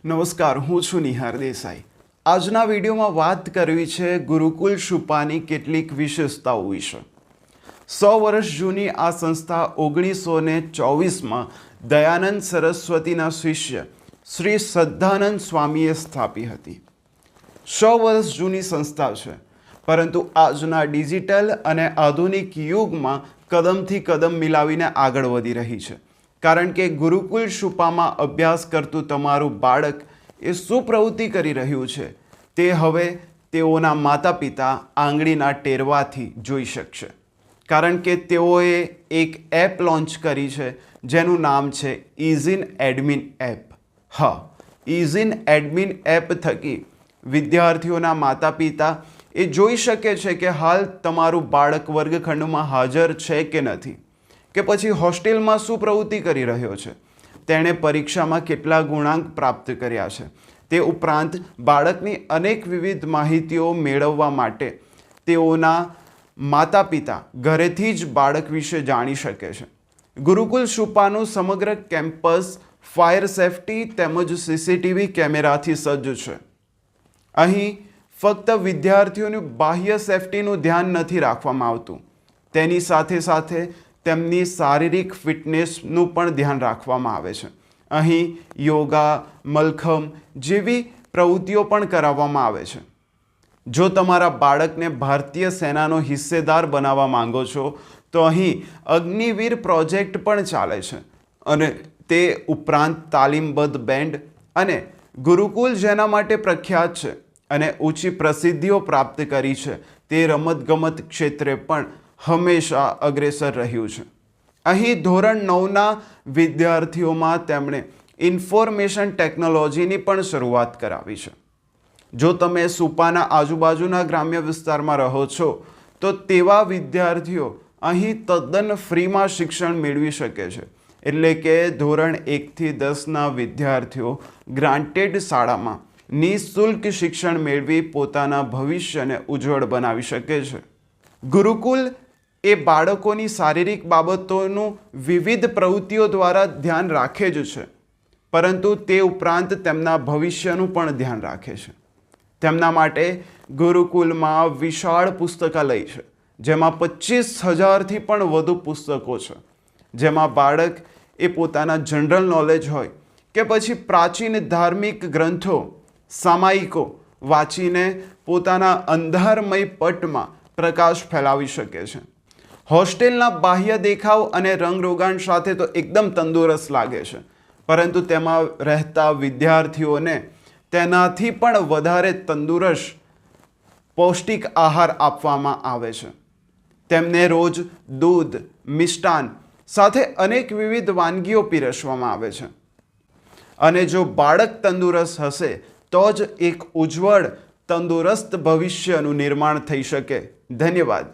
નમસ્કાર, હું છું નિહાર દેસાઈ. આજના વિડીયોમાં વાત કરવી છે ગુરુકુલ શુપાની કેટલીક વિશેષતાઓ વિશે. 100 વર્ષ જૂની આ સંસ્થા 1924માં દયાનંદ સરસ્વતીના શિષ્ય શ્રી સદ્ધાનંદ સ્વામીએ સ્થાપી હતી. 100 વર્ષ જૂની સંસ્થા છે, પરંતુ આજના ડિજિટલ અને આધુનિક યુગમાં કદમથી કદમ મિલાવીને આગળ વધી રહી છે. કારણ કે ગુરુકુલ શુપામાં અભ્યાસ કરતું તમારું બાળક એ શું પ્રવૃત્તિ કરી રહ્યું છે તે હવે તેઓના માતા પિતા આંગળીના ટેરવાથી જોઈ શકશે. કારણ કે તેઓએ એક એપ લોન્ચ કરી છે જેનું નામ છે ઇઝિન એડમિન એપ. હા, ઇઝિન એડમિન એપ થકી વિદ્યાર્થીઓના માતા પિતા એ જોઈ શકે છે કે હાલ તમારું બાળક વર્ગખંડમાં હાજર છે કે નથી, કે પછી હોસ્ટેલમાં શું પ્રવૃત્તિ કરી રહ્યો છે, તેણે પરીક્ષામાં કેટલા ગુણાંક પ્રાપ્ત કર્યા છે. તે ઉપરાંત બાળકની અનેક વિવિધ માહિતીઓ મેળવવા માટે તેઓના માતા પિતા ઘરેથી જ બાળક વિશે જાણી શકે છે. ગુરુકુલ શુપાનું સમગ્ર કેમ્પસ ફાયર સેફટી તેમજ સીસીટીવી કેમેરાથી સજ્જ છે. અહીં ફક્ત વિદ્યાર્થીઓની બાહ્ય સેફટીનું ધ્યાન નથી રાખવામાં આવતું, તેની સાથે સાથે તેમની શારીરિક ફિટનેસનું પણ ધ્યાન રાખવામાં આવે છે. અહીં યોગા, મલખમ જેવી પ્રવૃત્તિઓ પણ કરાવવામાં આવે છે. જો તમારા બાળકને ભારતીય સેનાનો હિસ્સેદાર બનાવવા માંગો છો તો અહીં અગ્નિવીર પ્રોજેક્ટ પણ ચાલે છે. અને તે ઉપરાંત તાલીમબદ્ધ બેન્ડ અને ગુરુકુલ જેના માટે પ્રખ્યાત છે અને ઊંચી પ્રસિદ્ધિઓ પ્રાપ્ત કરી છે તે રમતગમત ક્ષેત્રે પણ હંમેશા અગ્રેસર રહ્યું છે. અહીં ધોરણ 9ના વિદ્યાર્થીઓમાં તેમણે ઇન્ફોર્મેશન ટેકનોલોજીની પણ શરૂઆત કરાવી છે. જો તમે સુપાના આજુબાજુના ગ્રામ્ય વિસ્તારમાં રહો છો તો તેવા વિદ્યાર્થીઓ અહીં તદ્દન ફ્રીમાં શિક્ષણ મેળવી શકે છે. એટલે કે ધોરણ 1થી 10ના વિદ્યાર્થીઓ ગ્રાન્ટેડ શાળામાં નિઃશુલ્ક શિક્ષણ મેળવી પોતાના ભવિષ્યને ઉજ્જવળ બનાવી શકે છે. ગુરુકુલ એ બાળકોની શારીરિક બાબતોનું વિવિધ પ્રવૃત્તિઓ દ્વારા ધ્યાન રાખે જ છે, પરંતુ તે ઉપરાંત તેમના ભવિષ્યનું પણ ધ્યાન રાખે છે. તેમના માટે ગુરુકુલમાં વિશાળ પુસ્તકાલય છે, જેમાં 25,000થી પણ વધુ પુસ્તકો છે, જેમાં બાળક એ પોતાના જનરલ નોલેજ હોય કે પછી પ્રાચીન ધાર્મિક ગ્રંથો, સામાયિકો વાંચીને પોતાના અંધારમય પટમાં પ્રકાશ ફેલાવી શકે છે. હોસ્ટેલના બાહ્ય દેખાવ અને રંગરોગાન સાથે તો એકદમ તંદુરસ્ત લાગે છે, પરંતુ તેમાં રહેતા વિદ્યાર્થીઓને તેનાથી પણ વધારે તંદુરસ્ત પૌષ્ટિક આહાર આપવામાં આવે છે. તેમને રોજ દૂધ, મિષ્ટાન સાથે અનેક વિવિધ વાનગીઓ પીરસવામાં આવે છે. અને જો બાળક તંદુરસ્ત હશે તો જ એક ઉજ્જવળ તંદુરસ્ત ભવિષ્યનું નિર્માણ થઈ શકે. ધન્યવાદ.